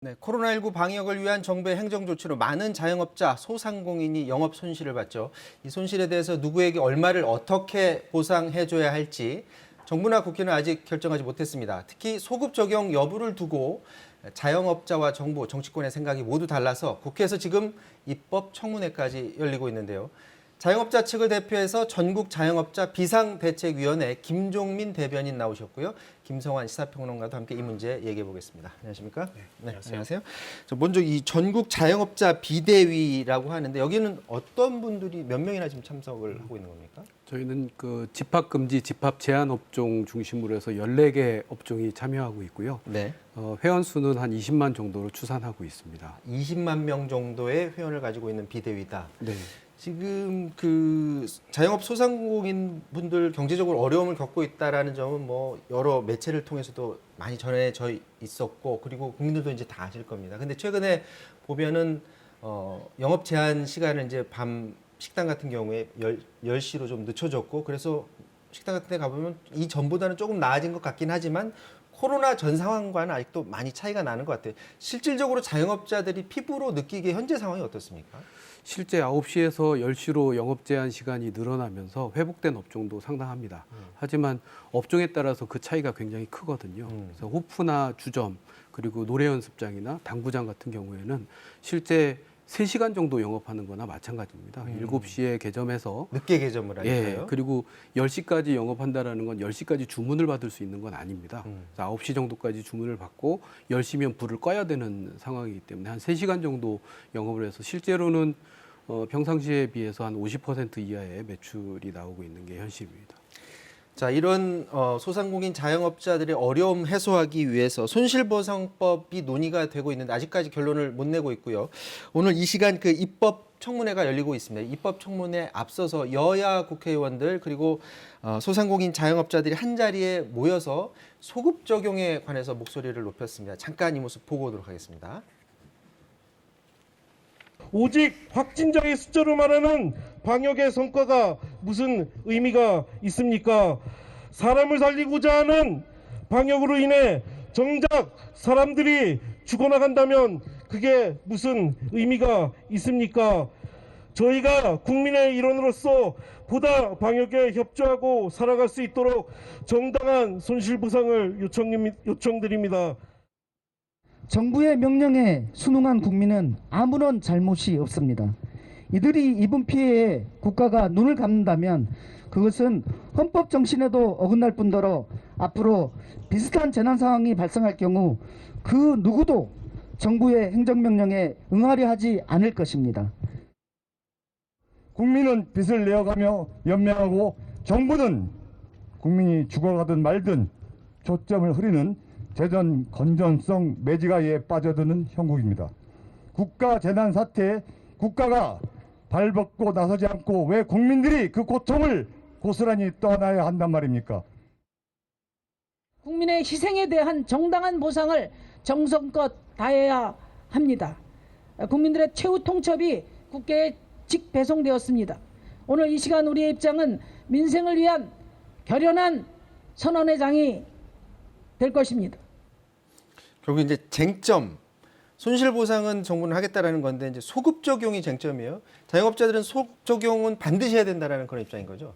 네, 코로나19 방역을 위한 정부의 행정 조치로 많은 자영업자, 소상공인이 영업 손실을 봤죠. 이 손실에 대해서 누구에게 얼마를 어떻게 보상해줘야 할지 정부나 국회는 아직 결정하지 못했습니다. 특히 소급 적용 여부를 두고 자영업자와 정부, 정치권의 생각이 모두 달라서 국회에서 지금 입법 청문회까지 열리고 있는데요. 자영업자 측을 대표해서 전국 자영업자 비상대책위원회 김종민 대변인 나오셨고요. 김성환 시사평론가도 함께 이 문제 얘기해 보겠습니다. 안녕하십니까? 네, 안녕하세요. 먼저 이 전국 자영업자 비대위라고 하는데 여기는 어떤 분들이 몇 명이나 지금 참석을 하고 있는 겁니까? 저희는 그 집합 금지, 집합 제한 업종 중심으로 해서 14개 업종이 참여하고 있고요. 네. 회원 수는 한 20만 정도로 추산하고 있습니다. 20만 명 정도의 회원을 가지고 있는 비대위다. 네. 지금 그 자영업 소상공인 분들 경제적으로 어려움을 겪고 있다라는 점은 뭐 여러 매체를 통해서도 많이 전해져 있었고 그리고 국민들도 이제 다 아실 겁니다. 근데 최근에 보면은 영업 제한 시간을 이제 밤 식당 같은 경우에 10시로 좀 늦춰졌고 그래서 식당 같은 데 가보면 이전보다는 조금 나아진 것 같긴 하지만 코로나 전 상황과는 아직도 많이 차이가 나는 것 같아요. 실질적으로 자영업자들이 피부로 느끼기에 현재 상황이 어떻습니까? 실제 9시에서 10시로 영업 제한 시간이 늘어나면서 회복된 업종도 상당합니다. 하지만 업종에 따라서 그 차이가 굉장히 크거든요. 그래서 호프나 주점, 그리고 노래 연습장이나 당구장 같은 경우에는 실제 3시간 정도 영업하는 거나 마찬가지입니다. 7시에 개점해서 늦게 개점을 하니까요. 그리고 10시까지 영업한다라는 건 10시까지 주문을 받을 수 있는 건 아닙니다. 그래서 9시 정도까지 주문을 받고 10시면 불을 꺼야 되는 상황이기 때문에 한 3시간 정도 영업을 해서 실제로는 평상시에 비해서 한 50% 이하의 매출이 나오고 있는 게 현실입니다. 자, 이런 소상공인 자영업자들의 어려움 해소하기 위해서 손실보상법이 논의가 되고 있는데 아직까지 결론을 못 내고 있고요. 오늘 이 시간 그 입법 청문회가 열리고 있습니다. 입법 청문회 앞서서 여야 국회의원들 그리고 소상공인 자영업자들이 한 자리에 모여서 소급 적용에 관해서 목소리를 높였습니다. 잠깐 이 모습 보고 오도록 하겠습니다. 오직 확진자의 숫자로 말하는 방역의 성과가 무슨 의미가 있습니까? 사람을 살리고자 하는 방역으로 인해 정작 사람들이 죽어나간다면 그게 무슨 의미가 있습니까? 저희가 국민의 일원으로서 보다 방역에 협조하고 살아갈 수 있도록 정당한 손실보상을 요청드립니다. 정부의 명령에 순응한 국민은 아무런 잘못이 없습니다. 이들이 입은 피해에 국가가 눈을 감는다면 그것은 헌법 정신에도 어긋날 뿐더러 앞으로 비슷한 재난 상황이 발생할 경우 그 누구도 정부의 행정명령에 응하려 하지 않을 것입니다. 국민은 빚을 내어가며 연명하고 정부는 국민이 죽어가든 말든 초점을 흐리는 재정 건전성 매지가에 빠져드는 형국입니다. 국가 재난 사태에 국가가 발벗고 나서지 않고 왜 국민들이 그 고통을 고스란히 떠안아야 한단 말입니까? 국민의 희생에 대한 정당한 보상을 정성껏 다해야 합니다. 국민들의 최후 통첩이 국회에 직배송되었습니다. 오늘 이 시간 우리의 입장은 민생을 위한 결연한 선언의 장이 될 것입니다. 결국 이제 쟁점, 손실보상은 정부는 하겠다라는 건데 이제 소급 적용이 쟁점이에요. 자영업자들은 소급 적용은 반드시 해야 된다라는 그런 입장인 거죠.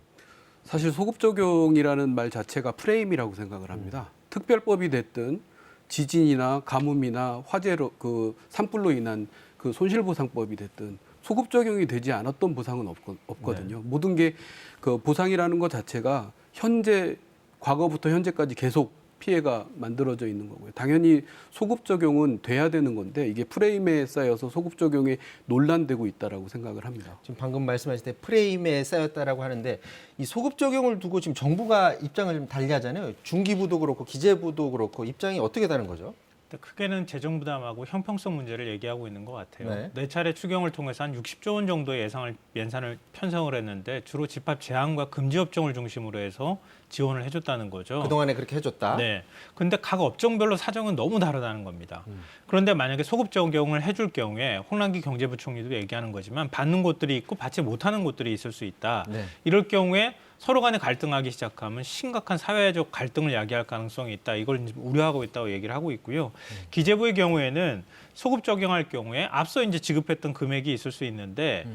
사실 소급 적용이라는 말 자체가 프레임이라고 생각을 합니다. 특별법이 됐든 지진이나 가뭄이나 화재로 그 산불로 인한 그 손실보상법이 됐든 소급 적용이 되지 않았던 보상은 없거든요. 네. 모든 게 그 보상이라는 것 자체가 현재 과거부터 현재까지 계속 피해가 만들어져 있는 거고요. 당연히 소급 적용은 돼야 되는 건데 이게 프레임에 쌓여서 소급 적용에 논란되고 있다라고 생각을 합니다. 지금 방금 말씀하실 때 프레임에 쌓였다라고 하는데 이 소급 적용을 두고 지금 정부가 입장을 좀 달리하잖아요. 중기부도 그렇고 기재부도 그렇고 입장이 어떻게 다른 거죠? 크게는 재정 부담하고 형평성 문제를 얘기하고 있는 것 같아요. 네. 4차례 추경을 통해서 한 60조 원 정도의 예산을 편성을 했는데 주로 집합 제한과 금지 업종을 중심으로 해서 지원을 해줬다는 거죠. 그동안에 그렇게 해줬다. 네. 근데 각 업종별로 사정은 너무 다르다는 겁니다. 그런데 만약에 소급 적용을 해줄 경우에 홍남기 경제부총리도 얘기하는 거지만 받는 곳들이 있고 받지 못하는 곳들이 있을 수 있다. 네. 이럴 경우에 서로 간에 갈등하기 시작하면 심각한 사회적 갈등을 야기할 가능성이 있다. 이걸 이제 우려하고 있다고 얘기를 하고 있고요. 기재부의 경우에는 소급 적용할 경우에 앞서 이제 지급했던 금액이 있을 수 있는데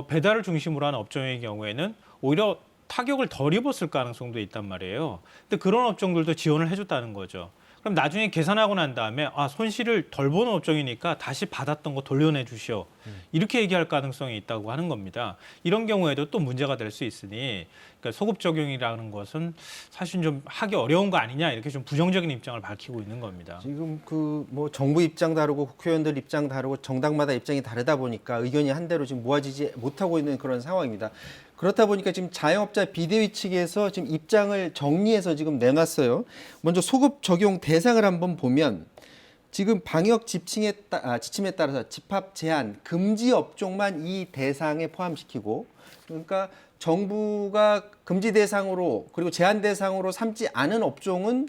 배달을 중심으로 하는 업종의 경우에는 오히려 타격을 덜 입었을 가능성도 있단 말이에요. 근데 그런 업종들도 지원을 해줬다는 거죠. 그럼 나중에 계산하고 난 다음에 손실을 덜 보는 업종이니까 다시 받았던 거 돌려내 주시오. 이렇게 얘기할 가능성이 있다고 하는 겁니다. 이런 경우에도 또 문제가 될 수 있으니 그러니까 소급 적용이라는 것은 사실 좀 하기 어려운 거 아니냐 이렇게 좀 부정적인 입장을 밝히고 있는 겁니다. 지금 뭐 정부 입장 다르고 국회의원들 입장 다르고 정당마다 입장이 다르다 보니까 의견이 한대로 지금 모아지지 못하고 있는 그런 상황입니다. 그렇다 보니까 지금 자영업자 비대위 측에서 지금 입장을 정리해서 지금 내놨어요. 먼저 소급 적용 대상을 한번 보면 지금 방역 지침에 따라서 집합 제한 금지 업종만 이 대상에 포함시키고, 그러니까 정부가 금지 대상으로 그리고 제한 대상으로 삼지 않은 업종은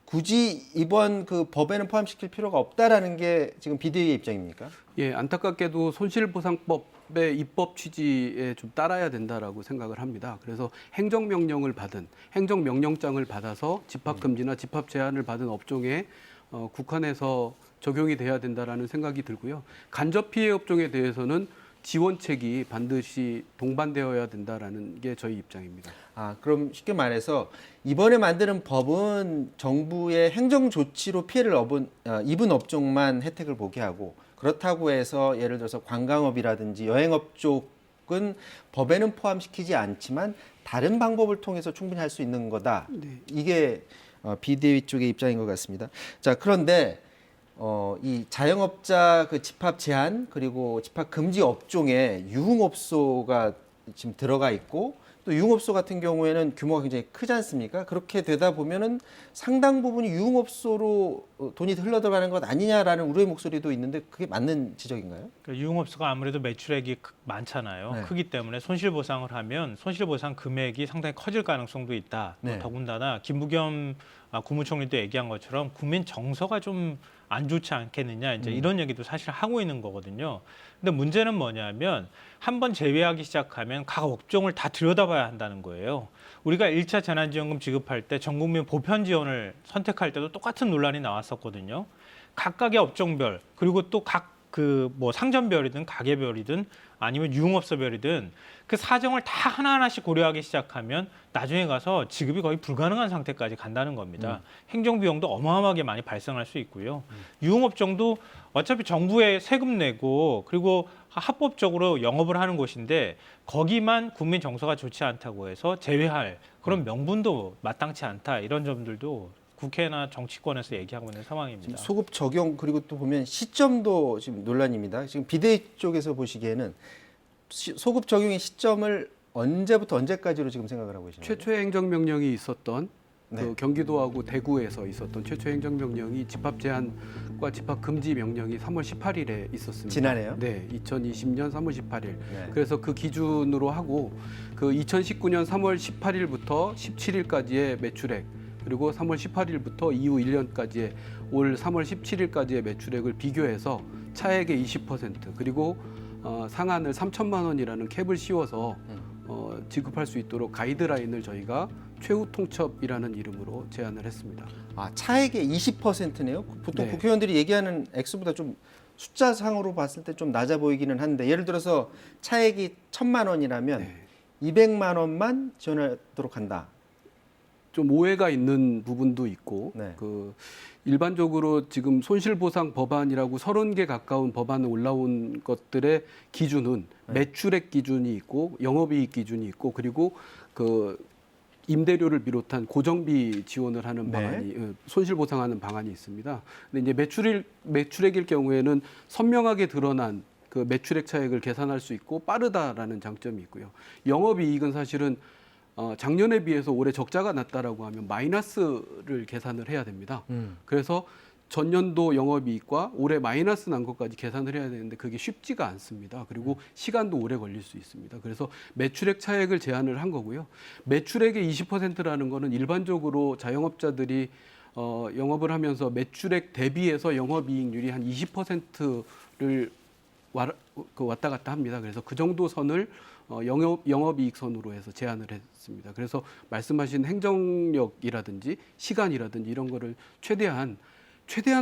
굳이 이번 그 법에는 포함시킬 필요가 없다라는 게 지금 비대위의 입장입니까? 예, 안타깝게도 손실보상법의 입법 취지에 좀 따라야 된다라고 생각을 합니다. 그래서 행정명령을 받은 행정명령장을 받아서 집합금지나 집합 제한을 받은 업종에 국한해서 적용이 돼야 된다라는 생각이 들고요. 간접 피해 업종에 대해서는 지원책이 반드시 동반되어야 된다라는 게 저희 입장입니다. 그럼 쉽게 말해서 이번에 만드는 법은 정부의 행정 조치로 피해를 입은 업종만 혜택을 보게 하고, 그렇다고 해서 예를 들어서 관광업이라든지 여행업 쪽은 법에는 포함시키지 않지만 다른 방법을 통해서 충분히 할 수 있는 거다. 네. 이게 비대위 쪽의 입장인 것 같습니다. 자, 그런데 이 자영업자 그 집합 제한 그리고 집합 금지 업종에 유흥업소가 지금 들어가 있고, 또 유흥업소 같은 경우에는 규모가 굉장히 크지 않습니까? 그렇게 되다 보면은 상당 부분이 유흥업소로 돈이 흘러들어가는 것 아니냐라는 우려의 목소리도 있는데 그게 맞는 지적인가요? 그러니까 유흥업소가 아무래도 매출액이 많잖아요. 네. 크기 때문에 손실보상을 하면 손실보상 금액이 상당히 커질 가능성도 있다. 네. 더군다나 김부겸 국무총리도 얘기한 것처럼 국민 정서가 좀 안 좋지 않겠느냐 이제 이런 얘기도 사실 하고 있는 거거든요. 근데 문제는 뭐냐면 한번 제외하기 시작하면 각 업종을 다 들여다봐야 한다는 거예요. 우리가 1차 재난지원금 지급할 때 전 국민 보편 지원을 선택할 때도 똑같은 논란이 나왔었거든요. 각각의 업종별 그리고 또 각 뭐 상점별이든 가게별이든 아니면 유흥업소별이든 그 사정을 다 하나하나씩 고려하기 시작하면 나중에 가서 지급이 거의 불가능한 상태까지 간다는 겁니다. 행정비용도 어마어마하게 많이 발생할 수 있고요. 유흥업종도 어차피 정부에 세금 내고 그리고 합법적으로 영업을 하는 곳인데 거기만 국민 정서가 좋지 않다고 해서 제외할 그런 명분도 마땅치 않다. 이런 점들도 국회나 정치권에서 얘기하고 있는 상황입니다. 지금 소급 적용 그리고 또 보면 시점도 지금 논란입니다. 지금 비대위 쪽에서 보시기에는 소급 적용의 시점을 언제부터 언제까지로 지금 생각을 하고 계시나요? 최초의 행정명령이 있었던 네. 그 경기도하고 대구에서 있었던 최초의 행정명령이 집합 제한과 집합 금지 명령이 3월 18일에 있었습니다. 지난해요? 네, 2020년 3월 18일. 네. 그래서 그 기준으로 하고 그 2019년 3월 18일부터 17일까지의 매출액 그리고 3월 18일부터 이후 1년까지의 올 3월 17일까지의 매출액을 비교해서 차액의 20% 그리고 상한을 3천만 원이라는 캡을 씌워서 지급할 수 있도록 가이드라인을 저희가 최후 통첩이라는 이름으로 제안을 했습니다. 차액의 20%네요. 보통 네. 국회의원들이 얘기하는 액수보다 좀 숫자상으로 봤을 때 좀 낮아 보이기는 한데, 예를 들어서 차액이 1,000만 원이라면 네. 200만 원만 지원하도록 한다. 좀 오해가 있는 부분도 있고 네. 그 일반적으로 지금 손실보상 법안이라고 30개 가까운 법안에 올라온 것들의 기준은 매출액 기준이 있고 영업이익 기준이 있고 그리고 그 임대료를 비롯한 고정비 지원을 하는 네. 방안이 손실보상하는 방안이 있습니다. 근데 이제 매출액일 경우에는 선명하게 드러난 그 매출액 차액을 계산할 수 있고 빠르다라는 장점이 있고요. 영업이익은 사실은 작년에 비해서 올해 적자가 났다라고 하면 마이너스를 계산을 해야 됩니다. 그래서 전년도 영업이익과 올해 마이너스 난 것까지 계산을 해야 되는데 그게 쉽지가 않습니다. 그리고 시간도 오래 걸릴 수 있습니다. 그래서 매출액 차액을 제한을 한 거고요. 매출액의 20%라는 거는 일반적으로 자영업자들이 영업을 하면서 매출액 대비해서 영업이익률이 한 20%를 왔다 갔다 합니다. 그래서 그 정도 선을 영업이익선으로 해서 제안을 했습니다. 그래서 말씀하신 행정력이라든지 시간이라든지 이런 거를 최대한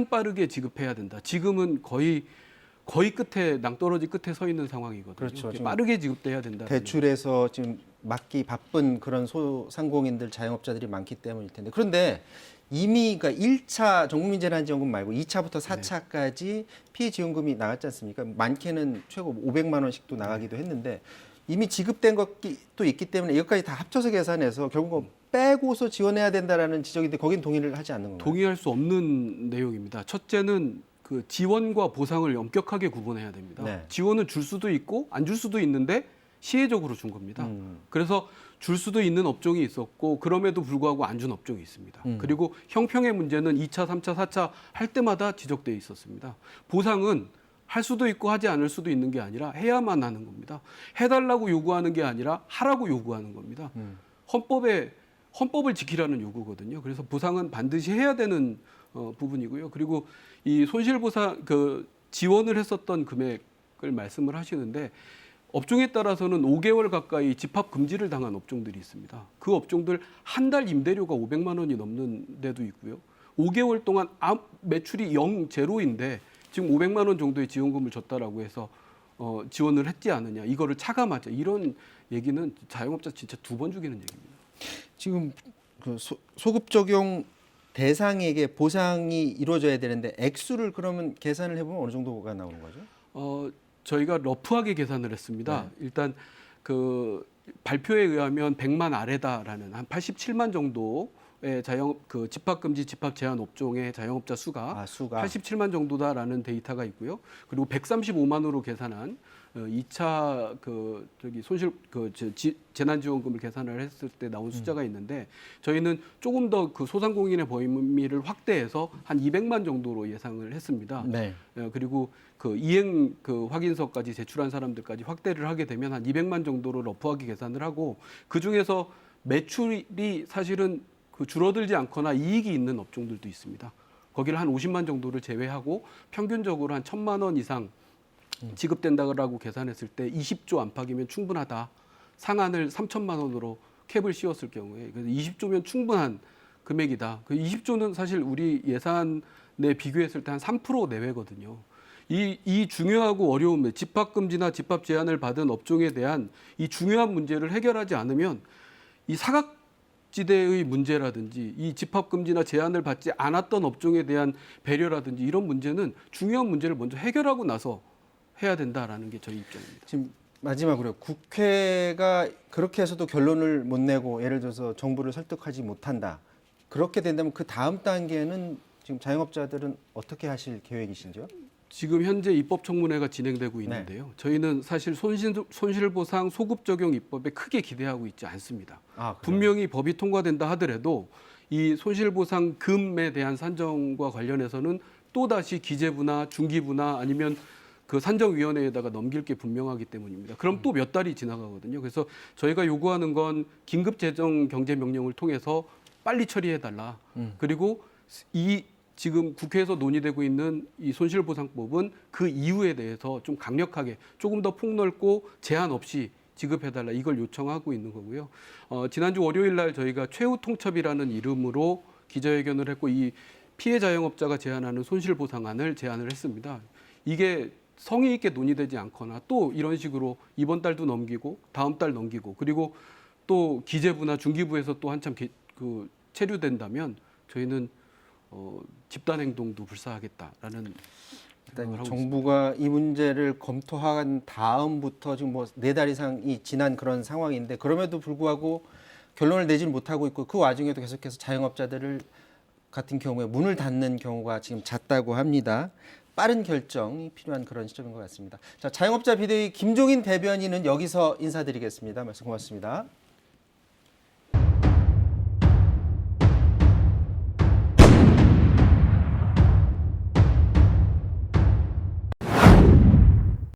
빠르게 지급해야 된다. 지금은 거의 끝에 낭떠러지 끝에 서 있는 상황이거든요. 그렇죠. 지금 빠르게 지급돼야 된다. 대출에서 지금 막기 바쁜 그런 소상공인들 자영업자들이 많기 때문일 텐데 그런데 이미 그러니까 1차 전국민재난지원금 말고 2차부터 4차까지 피해 지원금이 나갔지 않습니까? 많게는 최고 500만 원씩도 나가기도 했는데 이미 지급된 것도 있기 때문에 이것까지 다 합쳐서 계산해서 결국 빼고서 지원해야 된다라는 지적인데 거긴 동의를 하지 않는 건가요? 동의할 수 없는 내용입니다. 첫째는 그 지원과 보상을 엄격하게 구분해야 됩니다. 네. 지원은 줄 수도 있고 안 줄 수도 있는데 시혜적으로 준 겁니다. 그래서 줄 수도 있는 업종이 있었고 그럼에도 불구하고 안 준 업종이 있습니다. 그리고 형평의 문제는 2차, 3차, 4차 할 때마다 지적돼 있었습니다. 보상은 할 수도 있고 하지 않을 수도 있는 게 아니라 해야만 하는 겁니다. 해달라고 요구하는 게 아니라 하라고 요구하는 겁니다. 헌법을 지키라는 요구거든요. 그래서 보상은 반드시 해야 되는 부분이고요. 그리고 이 손실보상 그 지원을 했었던 금액을 말씀을 하시는데 업종에 따라서는 5개월 가까이 집합 금지를 당한 업종들이 있습니다. 그 업종들 한 달 임대료가 500만 원이 넘는 데도 있고요. 5개월 동안 매출이 제로인데 지금 500만 원 정도의 지원금을 줬다라고 해서 지원을 했지 않느냐. 이거를 차감하자. 이런 얘기는 자영업자 진짜 2번 죽이는 얘기입니다. 지금 그 소급 적용 대상에게 보상이 이루어져야 되는데 액수를 그러면 계산을 해보면 어느 정도가 나오는 거죠? 저희가 러프하게 계산을 했습니다. 네. 일단 그 발표에 의하면 100만 아래다라는 한 87만 정도의 그 집합금지 집합 제한 업종의 자영업자 수가 87만 정도다라는 데이터가 있고요. 그리고 135만으로 계산한 2차 그 손실 재난지원금을 계산을 했을 때 나온 숫자가 있는데 저희는 조금 더 그 소상공인의 범위를 확대해서 한 200만 정도로 예상을 했습니다. 네. 그리고 그 이행 그 확인서까지 제출한 사람들까지 확대를 하게 되면 한 200만 정도로 러프하게 계산을 하고 그 중에서 매출이 사실은 그 줄어들지 않거나 이익이 있는 업종들도 있습니다. 거기를 한 50만 정도를 제외하고 평균적으로 한 1,000만 원 이상 지급된다고 계산했을 때 20조 안팎이면 충분하다. 상한을 3천만 원으로 캡을 씌웠을 경우에 그래서 20조면 충분한 금액이다. 그 20조는 사실 우리 예산에 비교했을 때 한 3% 내외거든요. 이 중요하고 어려운 집합금지나 집합 제한을 받은 업종에 대한 이 중요한 문제를 해결하지 않으면 이 사각지대의 문제라든지 이 집합금지나 제한을 받지 않았던 업종에 대한 배려라든지 이런 문제는 중요한 문제를 먼저 해결하고 나서 해야 된다라는 게 저희 입장입니다. 지금 마지막으로 국회가 그렇게 해서도 결론을 못 내고 예를 들어서 정부를 설득하지 못한다. 그렇게 된다면 그 다음 단계는 지금 자영업자들은 어떻게 하실 계획이신지요? 지금 현재 입법청문회가 진행되고 있는데요. 저희는 사실 손실보상 소급적용 입법에 크게 기대하고 있지 않습니다. 분명히 법이 통과된다 하더라도 이 손실보상금에 대한 산정과 관련해서는 또다시 기재부나 중기부나 아니면 그 산정위원회에다가 넘길 게 분명하기 때문입니다. 그럼 또 몇 달이 지나가거든요. 그래서 저희가 요구하는 건 긴급재정경제명령을 통해서 빨리 처리해달라. 그리고 이 지금 국회에서 논의되고 있는 이 손실보상법은 그 이유에 대해서 좀 강력하게 조금 더 폭넓고 제한 없이 지급해달라 이걸 요청하고 있는 거고요. 지난주 월요일 날 저희가 최후 통첩이라는 이름으로 기자회견을 했고 이 피해 자영업자가 제안하는 손실보상안을 제안을 했습니다. 이게 성의 있게 논의되지 않거나 또 이런 식으로 이번 달도 넘기고 다음 달 넘기고 그리고 또 기재부나 중기부에서 또 한참 체류된다면 저희는 집단 행동도 불사하겠다라는 일단 정부가 이 문제를 검토한 다음부터 지금 뭐 4달 이상이 지난 그런 상황인데 그럼에도 불구하고 결론을 내질 못하고 있고 그 와중에도 계속해서 자영업자들을 같은 경우에 문을 닫는 경우가 지금 잦다고 합니다. 빠른 결정이 필요한 그런 시점인 것 같습니다. 자, 자영업자 비대위 김종인 대변인은 여기서 인사드리겠습니다. 말씀 고맙습니다.